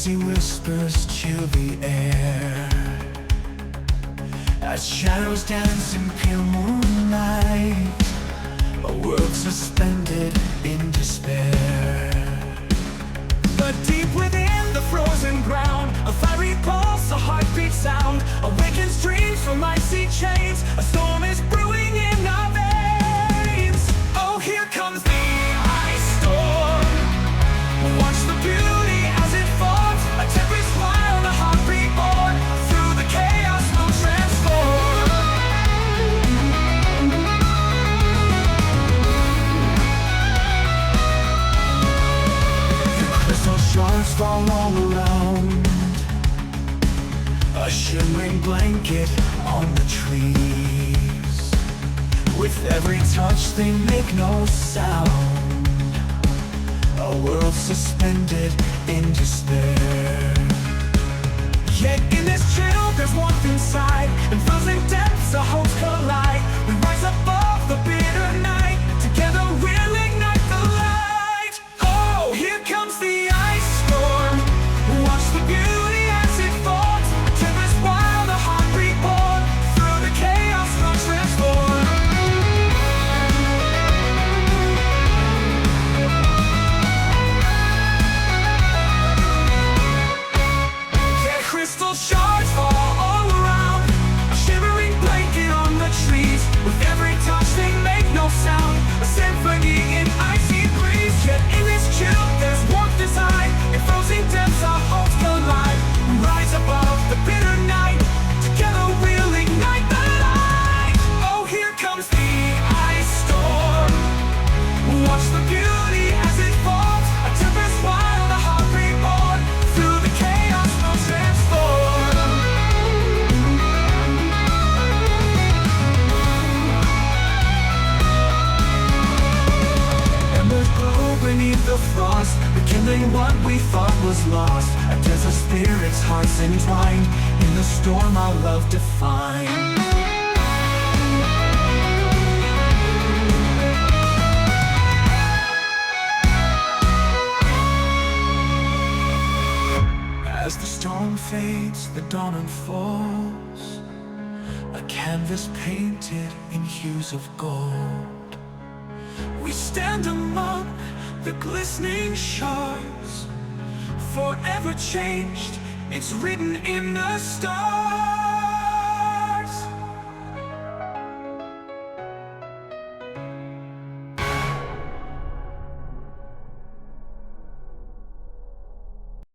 Icy whispers chill the air as shadows dance in pale moonlight, a world suspended in despair. But deep within the frozen ground, a fiery pulse, a heartbeat sound, awakens dreams from icy chains. A storm is brewing in our veins. Oh, here comes the ice storm. Watch the beauty as it forms, a tempest wild, a heart reborn. Through the chaos we'll transform. The crystal shards fall all around, a shimmering blanket on the trees. With every touch they make no sound, a world suspended in despair. Yet in this chill there's warmth inside, in frozen depths our hopes collide. We rise above the bitter night, together we'll ignite the light. Oh, here comes the ice storm. Watch the beauty as it forms, a tempest wild, a heart reborn. Through the chaos we'll transform. Crystal shards fall all around, a shivering blanket on the trees. With every touch they make no sound, a symphony in icy breeze. Yet in this chill there's warmth inside, in frozen depths our hopes collide. We rise above the bitter night, together we'll ignite the light. Oh, here comes the ice storm. Watch the beauty as it falls, a tempest wild, a heart reborn. Through the chaos we'll transform. Embers glow beneath the frost, rekindling what we thought was lost. As the spirits' hearts entwined, in the storm our love defined. As the storm fades, the dawn unfolds, a canvas painted in hues of gold. We stand among the glistening shards, forever changed, it's written in the stars.